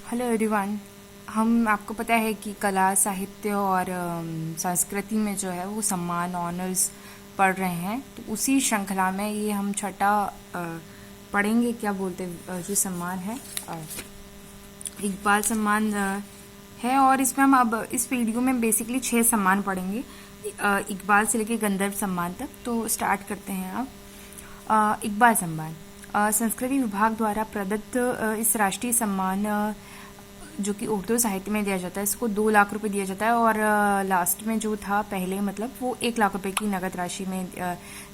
Hello everyone. हम आपको पता है कि कला साहित्य और संस्कृति में जो है वो सम्मान ऑनर्स पढ़ रहे हैं, तो उसी श्रृंखला में ये हम छठा पढ़ेंगे। क्या बोलते जो सम्मान है इकबाल सम्मान है। और इसमें हम अब इस वीडियो में बेसिकली 6 सम्मान पढ़ेंगे, इकबाल से लेकर गंधर्व सम्मान तक। तो स्टार्ट करते हैं अब। इकबाल सम्मान संस्कृति विभाग द्वारा प्रदत्त इस राष्ट्रीय सम्मान जो कि उर्दू साहित्य में दिया जाता है, इसको 2 लाख रुपए दिया जाता है। और लास्ट में जो था पहले मतलब वो 1 लाख रुपए की नगद राशि में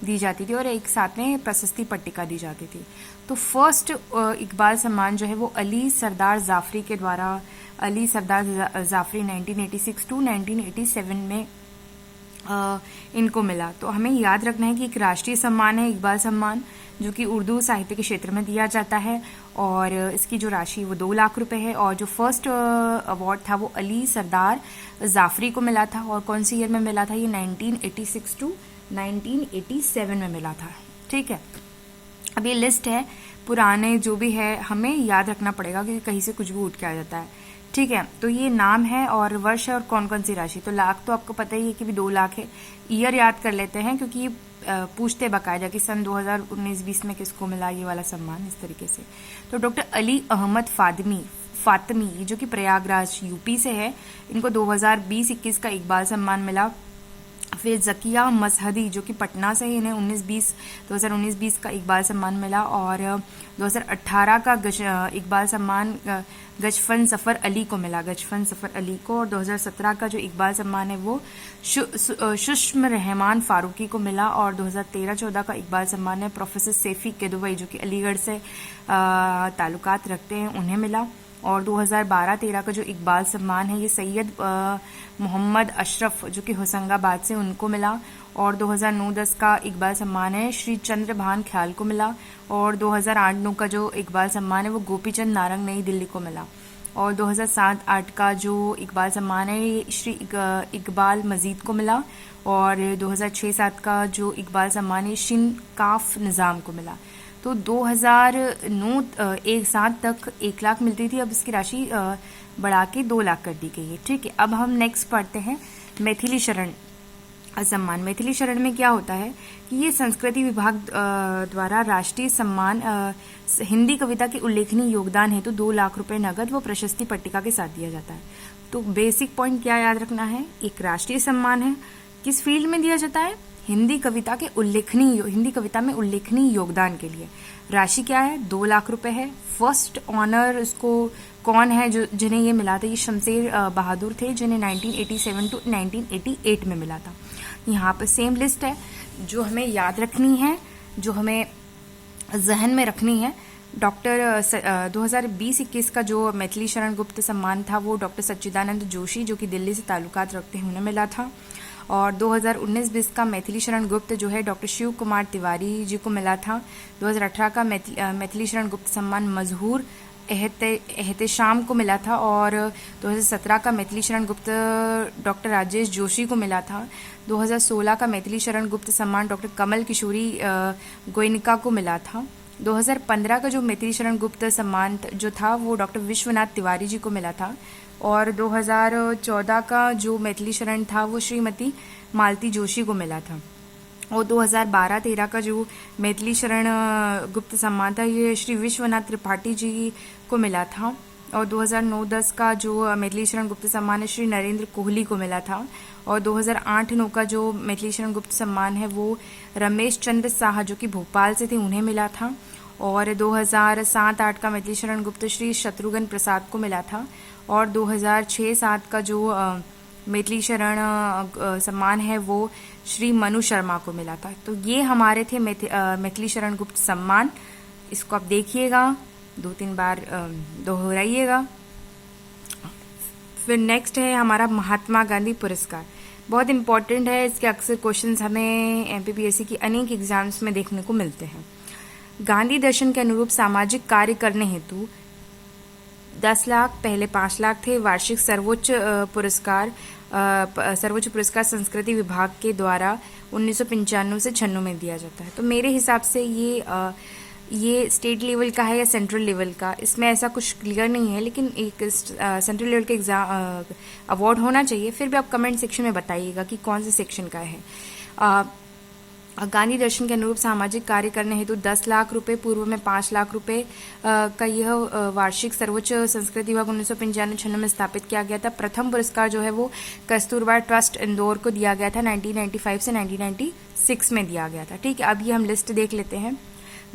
दी जाती थी और एक साथ में प्रशस्ति पट्टिका दी जाती थी। तो फर्स्ट इकबाल सम्मान जो है वो अली सरदार जाफरी के द्वारा, अली सरदार जाफरी 1986 टू 1987 में इनको मिला। तो हमें याद रखना है कि एक राष्ट्रीय सम्मान है इकबाल सम्मान, जो कि उर्दू साहित्य के क्षेत्र में दिया जाता है और इसकी जो राशि वो 2 लाख रुपए है। और जो फर्स्ट अवार्ड था वो अली सरदार जाफरी को मिला था। और कौन सी ईयर में मिला था? ये 1986 टू 1987 में मिला था। ठीक है, अब ये लिस्ट है पुराने जो भी है, हमें याद रखना पड़ेगा कि कहीं से कुछ भी उठ के आ जाता है। ठीक है, तो ये नाम है और वर्ष है और कौन कौन सी राशि। तो लाख तो आपको पता ही है कि भी 2 लाख है। ईयर याद कर लेते हैं क्योंकि पूछते बकायदा कि सन 2019-20 में किसको मिला ये वाला सम्मान, इस तरीके से। तो डॉक्टर अली अहमद फातमी जो कि प्रयागराज यूपी से है, इनको 2020-21 का इकबाल सम्मान मिला। फिर जकिया मसहदी जो कि पटना से, इन्हें 2019-20 का इकबाल सम्मान मिला। और 2018 का इकबाल सम्मान गजफन सफर अली को मिला, गजफन सफर अली को। और 2017 का जो इकबाल सम्मान है वो शुष्म रहमान फारूकी को मिला। और 2013-14 का इकबाल सम्मान है प्रोफेसर सैफी किदवई जो कि अलीगढ़ से ताल्लुकात रखते हैं, उन्हें मिला। और 2012-13 का जो इकबाल सम्मान है ये सैयद मोहम्मद अशरफ जो कि होशंगाबाद से, उनको मिला। और 2009-10 का इकबाल सम्मान है श्री चंद्रभान ख्याल को मिला। और 2008-9 का जो इकबाल सम्मान है वो गोपीचंद नारंग नई दिल्ली को मिला। और 2007-8 का जो इकबाल सम्मान है ये श्री इकबाल मजीद को मिला। और 2006-7 का जो इकबाल सम्मान है शिन काफ निज़ाम को मिला। तो 2009-7 तक 1 लाख मिलती थी, अब इसकी राशि बढ़ा के 2 लाख कर दी गई है। ठीक है, अब हम नेक्स्ट पढ़ते हैं मैथिली शरण सम्मान। मैथिली शरण में क्या होता है कि ये संस्कृति विभाग द्वारा राष्ट्रीय सम्मान हिंदी कविता के उल्लेखनीय योगदान हेतु 2 लाख रुपए नगद व प्रशस्ति पट्टिका के साथ दिया जाता है। तो बेसिक पॉइंट क्या याद रखना है, एक राष्ट्रीय सम्मान है, किस फील्ड में दिया जाता है? हिंदी कविता में उल्लेखनीय योगदान के लिए। राशि क्या है? 2 लाख रुपए है। फर्स्ट ऑनर इसको कौन है जो जिन्हें ये मिला था? ये शमशेर बहादुर थे, जिन्हें 1987 टू 1988 में मिला था। यहाँ पे सेम लिस्ट है जो हमें याद रखनी है, जो हमें जहन में रखनी है। डॉक्टर 2020-21 का जो मैथिली शरण गुप्त सम्मान था वो डॉक्टर सच्चिदानंद जोशी जो कि दिल्ली से ताल्लुकात रखते हैं, उन्हें मिला था। और 2019-20 का मैथिली शरण गुप्त जो है डॉक्टर शिव कुमार तिवारी जी को मिला था। 2018 का मैथिली शरण गुप्त सम्मान मजहूर एहतेशाम को मिला था। और 2017 का मैथिली शरण गुप्त डॉक्टर राजेश जोशी को मिला था। 2016 का मैथिली शरण गुप्त सम्मान डॉक्टर कमल किशोरी गोयनिका को मिला था। 2015 का जो मैथिली शरण गुप्त सम्मान जो था वो डॉक्टर विश्वनाथ तिवारी जी को मिला था। और 2014 का जो मैथिली शरण था वो श्रीमती मालती जोशी को मिला था। और 2012-13 का जो मैथिली शरण गुप्त सम्मान था ये श्री विश्वनाथ त्रिपाठी जी को मिला था। और 2009-10 का जो मैथिली शरण गुप्त सम्मान है श्री नरेंद्र कोहली को मिला था। और 2008-9 का जो मैथिली शरण गुप्त सम्मान है वो रमेश चंद्र साहा जो कि भोपाल से थे, उन्हें मिला था। और 2007-8 का मैथिली शरण गुप्त श्री शत्रुघ्न प्रसाद को मिला था। और 2006-7 का जो मैथिली शरण सम्मान है वो श्री मनु शर्मा को मिला था। तो ये हमारे थे मैथिली शरण गुप्त सम्मान। इसको आप देखिएगा, 2-3 बार दोहराइएगा। फिर नेक्स्ट है हमारा महात्मा गांधी पुरस्कार। बहुत इंपॉर्टेंट है, इसके अक्सर क्वेश्चंस हमें एमपीपीएससी की अनेक एग्जाम्स में देखने को मिलते हैं। गांधी दर्शन के अनुरूप सामाजिक कार्य करने हेतु 10 लाख, पहले 5 लाख थे। वार्षिक सर्वोच्च पुरस्कार संस्कृति विभाग के द्वारा 1995 से 96 में दिया जाता है। तो मेरे हिसाब से ये स्टेट लेवल का है या सेंट्रल लेवल का, इसमें ऐसा कुछ क्लियर नहीं है, लेकिन एक सेंट्रल लेवल का एग्जाम अवार्ड होना चाहिए। फिर भी आप कमेंट सेक्शन में बताइएगा कि कौन से सेक्शन का है। गांधी दर्शन के अनुरूप सामाजिक कार्य करने हेतु 10 लाख रुपए, पूर्व में 5 लाख रुपए का यह वार्षिक सर्वोच्च संस्कृत विभाग 1995-96 में स्थापित किया गया था। प्रथम पुरस्कार जो है वो कस्तूरबा ट्रस्ट इंदौर को दिया गया था, 1995 से 1996 में दिया गया था। ठीक है, अब ये हम लिस्ट देख लेते हैं।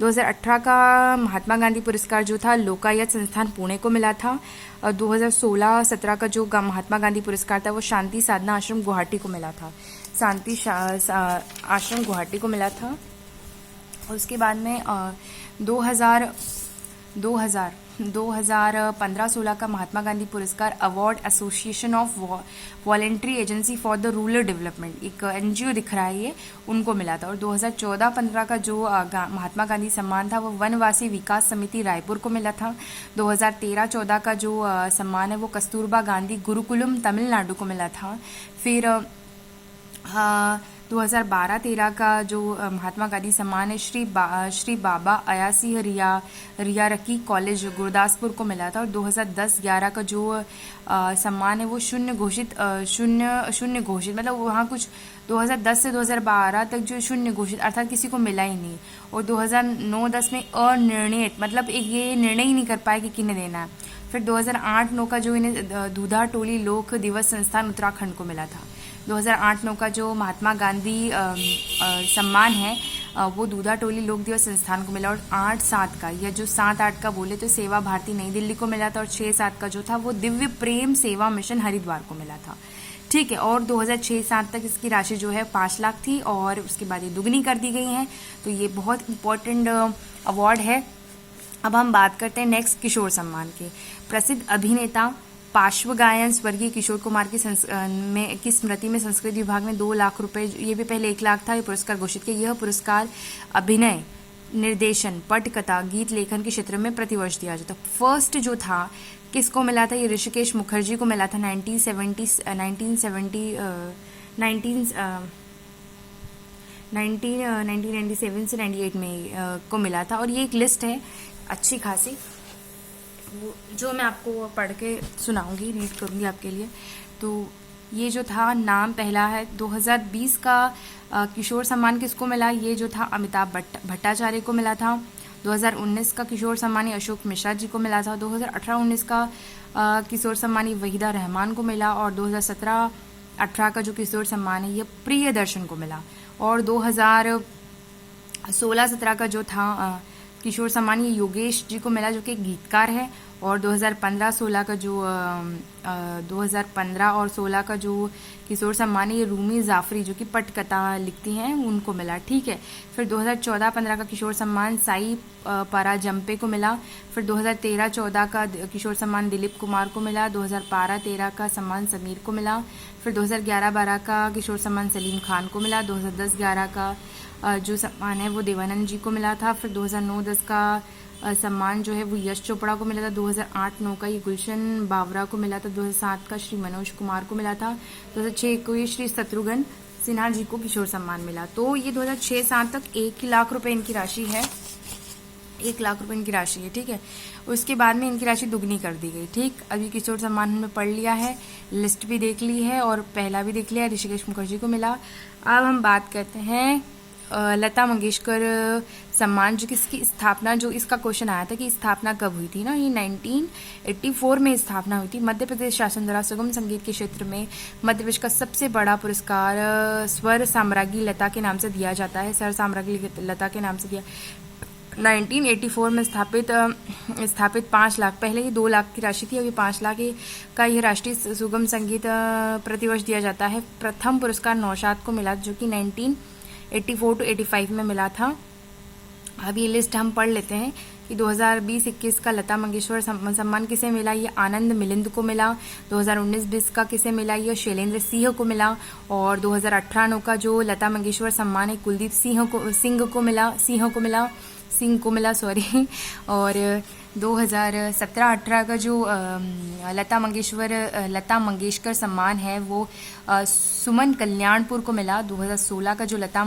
2018 का महात्मा गांधी पुरस्कार जो था लोकायत संस्थान पुणे को मिला था। और 2016-17 का जो महात्मा गांधी पुरस्कार था वो शांति साधना आश्रम गुवाहाटी को मिला था। शांति आश्रम गुवाहाटी को मिला था। और उसके बाद में 2015-16 का महात्मा गांधी पुरस्कार award association of voluntary agency for the rural development, एक एनजीओ दिख रहा है ये, उनको मिला था। और 2014-15 का जो महात्मा गांधी सम्मान था वो वनवासी विकास समिति रायपुर को मिला था। 2013-14 का जो सम्मान है वो कस्तूरबा गांधी गुरुकुलम तमिलनाडु को मिला था। फिर 2012-13 का जो महात्मा गांधी सम्मान है श्री बाबा अयासी रियारकी कॉलेज गुरदासपुर को मिला था। और 2010-11 का जो सम्मान है वो शून्य घोषित मतलब वहाँ कुछ 2010 से 2012 तक जो शून्य घोषित अर्थात किसी को मिला ही नहीं। और 2009-10 में अनिर्णित मतलब ये निर्णय ही नहीं कर पाए कि किन्हें देना है। फिर 2008-9 का जो इन्हें दूधा टोली लोक दिवस संस्थान उत्तराखंड को मिला था। 2008-9 का जो महात्मा गांधी सम्मान है वो दूधा टोली लोक दिवस संस्थान को मिला। और 8-7 का या जो 7-8 का बोले तो सेवा भारती नई दिल्ली को मिला था। और 6-7 का जो था वो दिव्य प्रेम सेवा मिशन हरिद्वार को मिला था। ठीक है, और 2006-07 तक इसकी राशि जो है 5 लाख थी और उसके बाद ये दुगनी कर दी गई है। तो ये बहुत इंपॉर्टेंट अवार्ड है। अब हम बात करते हैं नेक्स्ट किशोर सम्मान के। प्रसिद्ध अभिनेता पार्श्व गायन स्वर्गीय किशोर कुमार की स्मृति में संस्कृत विभाग ने 2 लाख रुपए, ये भी पहले 1 लाख था, ये पुरस्कार घोषित किया। यह पुरस्कार अभिनय, निर्देशन, पटकथा, गीत लेखन के क्षेत्र में प्रतिवर्ष दिया जाता। फर्स्ट जो था किसको मिला था, ये ऋषिकेश मुखर्जी को मिला था 1997 से 98 में को मिला था। और ये एक लिस्ट है अच्छी खासी जो मैं आपको पढ़ के सुनाऊंगी, रीड करूंगी आपके लिए। तो ये जो था नाम पहला है। 2020 का किशोर सम्मान किसको मिला, ये जो था अमिताभ भट्टाचार्य को मिला था। 2019 का किशोर सम्मान अशोक मिश्रा जी को मिला था। 2018-19 का किशोर सम्मान वहीदा रहमान को मिला। और 2017-18 का जो किशोर सम्मान है ये प्रियदर्शन को मिला। और 2016-17 का जो था किशोर सम्मान ये योगेश जी को मिला जो कि गीतकार है। और 2015-16 का जो 2015 और 16 का जो किशोर सम्मान है ये रूमी जाफरी जो कि पटकथा लिखती हैं उनको मिला। ठीक है, फिर 2014-15 का किशोर सम्मान साई पराजम्पे को मिला। फिर 2013-14 का किशोर सम्मान दिलीप कुमार को मिला। 2012-13 का सम्मान समीर को मिला। फिर 2011-12 का किशोर सम्मान सलीम खान को मिला। 2010-11 का जो सम्मान है वो देवानंद जी को मिला था। फिर 2009-10 का सम्मान जो है वो यश चोपड़ा को मिला था। 2008-9 का ये गुलशन बावरा को मिला था। 2007 का श्री मनोज कुमार को मिला था। 2006 को ये श्री शत्रुघ्न सिन्हा जी को किशोर सम्मान मिला। तो ये 2006-07 तक 1 लाख रुपए इनकी राशि है, 1 लाख रुपए इनकी राशि है। ठीक है, उसके बाद में इनकी राशि दुगनी कर दी गई। ठीक, अभी किशोर सम्मान हमने पढ़ लिया है, लिस्ट भी देख ली है और पहला भी देख लिया, ऋषिकेश मुखर्जी को मिला। अब हम बात करते हैं लता मंगेशकर सम्मान जो किसकी स्थापना, जो इसका क्वेश्चन आया था कि स्थापना कब हुई थी ना, ये 1984 में स्थापना हुई थी। मध्य प्रदेश शासन द्वारा सुगम संगीत के क्षेत्र में मध्य प्रदेश का सबसे बड़ा पुरस्कार स्वर साम्राज्ञी लता के नाम से दिया जाता है, स्वर साम्राज्ञी लता के नाम से दिया। 1984 में स्थापित 5 लाख, पहले ये 2 लाख की राशि थी, अभी 5 लाख का यह राष्ट्रीय सुगम संगीत प्रतिवर्ष दिया जाता है। प्रथम पुरस्कार नौशाद को मिला जो कि 1984-85 में मिला था। अब ये लिस्ट हम पढ़ लेते हैं कि 2020-21 का लता मंगेशकर सम्मान किसे मिला, ये आनंद मिलिंद को मिला। 2019-20 का किसे मिला, ये शैलेंद्र सिंह को मिला। और 2018-9 का जो लता मंगेशकर सम्मान है कुलदीप सिंह को मिला। सिंह को मिला, सॉरी। और 2017-18 का जो लता मंगेशकर सम्मान है वो सुमन कल्याणपुर को मिला। 2016 का जो लता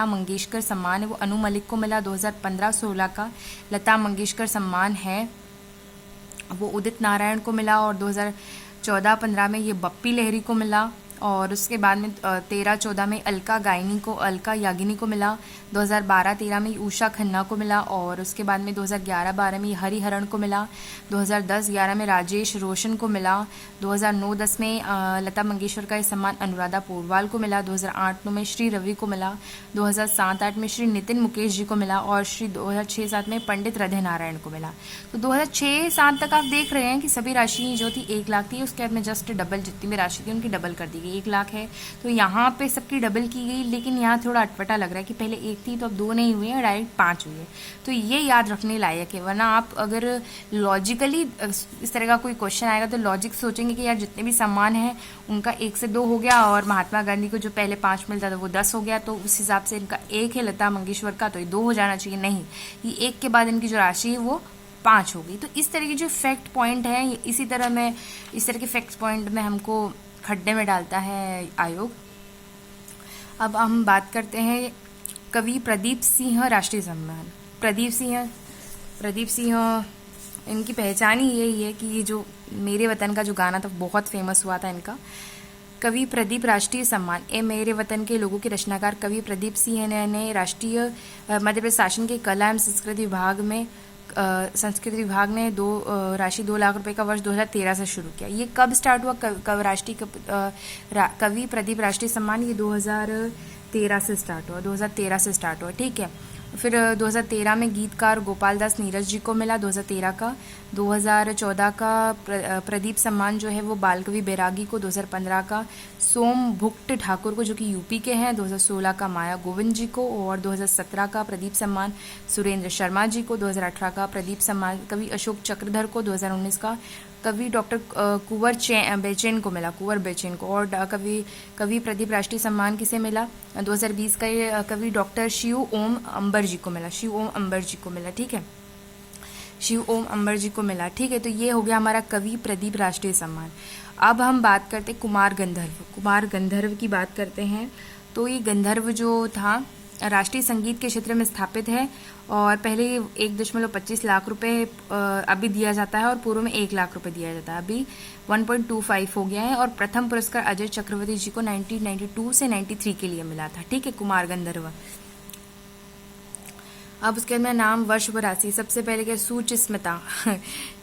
मंगेशकर सम्मान है वो अनु मलिक को मिला। 2015-16 का लता मंगेशकर सम्मान है वो उदित नारायण को मिला। और 2014-15 में ये बप्पी लहरी को मिला। और उसके बाद में 13-14 में अलका याग्निक को मिला। 2012-13 में उषा खन्ना को मिला। और उसके बाद में 2011-12 में हरिहरन को मिला। 2010-11 में राजेश रोशन को मिला। 2009-10 में लता मंगेशकर का ये सम्मान अनुराधा पोरवाल को मिला। 2008-9 में श्री रवि को मिला। 2007-8 में श्री नितिन मुकेश जी को मिला। और 2006-7 में पंडित हृदय नारायण को मिला। तो 2006-7 तक आप देख रहे हैं कि सभी राशि जो थी 1 लाख थी, उसके बाद में जस्ट डबल, जितनी भी राशि थी उनकी डबल कर दी गई। 1 लाख है तो यहाँ पे सबकी डबल की गई, लेकिन यहाँ थोड़ा अटपटा लग रहा है कि पहले 1 थी तो अब 2 नहीं हुए हैं, डायरेक्ट 5 हुई है। तो ये याद रखने लायक है, वरना आप अगर लॉजिकली इस तरह का कोई क्वेश्चन आएगा तो लॉजिक सोचेंगे कि यार जितने भी सम्मान है उनका 1 से 2 हो गया, और महात्मा गांधी को जो पहले 5 मिलता था वो 10 हो गया, तो उस हिसाब से इनका 1 है लता मंगेशकर का, तो ये 2 हो जाना चाहिए। नहीं, ये 1 के बाद इनकी जो राशि है वो 5 हो गई। तो इस तरह की जो फैक्ट पॉइंट है, इस तरह के फैक्ट पॉइंट में हमको खड्डे में डालता है आयोग। अब हम बात करते हैं कवि प्रदीप सिंह राष्ट्रीय सम्मान। प्रदीप सिंह इनकी पहचान ही यही है कि ये जो मेरे वतन का जो गाना था बहुत फेमस हुआ था इनका। कवि प्रदीप राष्ट्रीय सम्मान, ए मेरे वतन के लोगों के रचनाकार कवि प्रदीप सिंह ने राष्ट्रीय मध्य प्रदेश शासन के कला एवं संस्कृति विभाग ने राशि 2 लाख रुपए का वर्ष 2013 से शुरू किया। ये कब स्टार्ट हुआ कवि प्रदीप राष्ट्रीय सम्मान? ये 2013 से स्टार्ट हुआ, ठीक है। फिर 2013 में गीतकार गोपाल दास नीरज जी को मिला 2013 का। 2014 का प्रदीप सम्मान जो है वो बालकवि बैरागी को। 2015 का सोम भुक्ट ठाकुर को जो कि यूपी के हैं। 2016 का माया गोविंद जी को। और 2017 का प्रदीप सम्मान सुरेंद्र शर्मा जी को। 2018 का प्रदीप सम्मान कवि अशोक चक्रधर को। 2019 का कवि डॉक्टर कुंवर बेचैन को मिला, और कवि प्रदीप राष्ट्रीय सम्मान किसे मिला? 2020 का ये कवि डॉक्टर शिव ओम अंबर जी को मिला, ठीक है, ठीक है। तो ये हो गया हमारा कवि प्रदीप राष्ट्रीय सम्मान। अब हम बात करते कुमार गंधर्व की बात करते हैं। तो ये गंधर्व जो था राष्ट्रीय संगीत के क्षेत्र में स्थापित है, और पहले 1.25 लाख रुपए अभी दिया जाता है, और पूर्व में 1 लाख रुपए दिया जाता है। अभी 1.25 हो गया है। और प्रथम पुरस्कार अजय चक्रवर्ती जी को 1992 से 93 के लिए मिला था, ठीक है, कुमार गंधर्व। अब उसके बाद में नाम, वर्ष, राशि। सबसे पहले क्या, सुचिस्मिता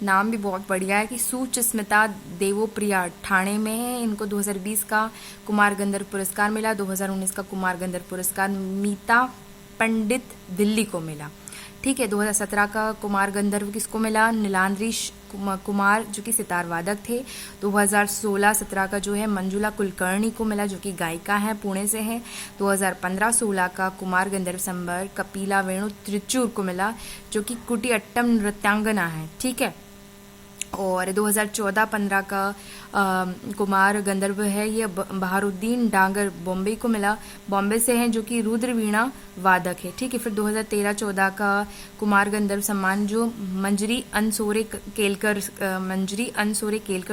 नाम भी बहुत बढ़िया है कि सुचिस्मिता देवोप्रिया ठाणे में है। इनको 2020 का कुमार गंधर्व पुरस्कार मिला। 2019 का कुमार गंधर्व पुरस्कार मीता पंडित दिल्ली को मिला, ठीक है। 2017 का कुमार गंधर्व किसको मिला? नीलाद्री कुमार जो कि सितार वादक थे। 2016-17 का जो है मंजुला कुलकर्णी को मिला, जो कि गायिका है, पुणे से है। 2015-16 का कुमार गंधर्व संबर कपिला वेणु त्रिचूर को मिला, जो कि कुटियाट्टम नृत्यांगना है, ठीक है। और 2014-15 का कुमार गंधर्व है ये बहारुद्दीन डांगर बॉम्बे को मिला, बॉम्बे से हैं, जो कि रुद्र वीणा वादक है, ठीक है। फिर 2013-14 का कुमार गंधर्व सम्मान जो मंजरी अनसोरे केलकर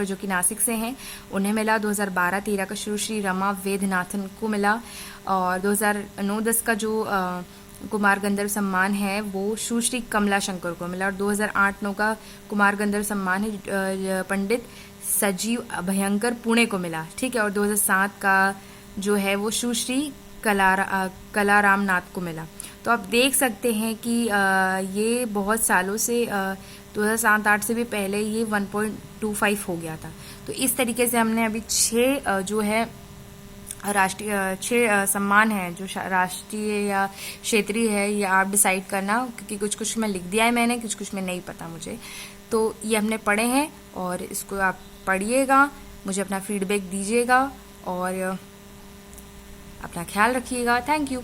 जो कि नासिक से हैं, उन्हें मिला। 2012-13 का श्री रमा वेदनाथन को मिला। और 2009-10 का जो कुमार गंधर्व सम्मान है वो सुश्री कमला शंकर को मिला। और 2008-9 का कुमार गंधर्व सम्मान है पंडित सजीव अभयंकर पुणे को मिला, ठीक है। और 2007 का जो है वो सुश्री कलाराम नाथ को मिला। तो आप देख सकते हैं कि ये बहुत सालों से 2007-8 से भी पहले ये 1.25 हो गया था। तो इस तरीके से हमने अभी 6 जो है राष्ट्रीय 6 सम्मान है जो राष्ट्रीय या क्षेत्रीय है, ये आप डिसाइड करना, क्योंकि कुछ में लिख दिया है मैंने, कुछ में नहीं पता मुझे। तो ये हमने पढ़े हैं, और इसको आप पढ़िएगा, मुझे अपना फीडबैक दीजिएगा, और अपना ख्याल रखिएगा। Thank you.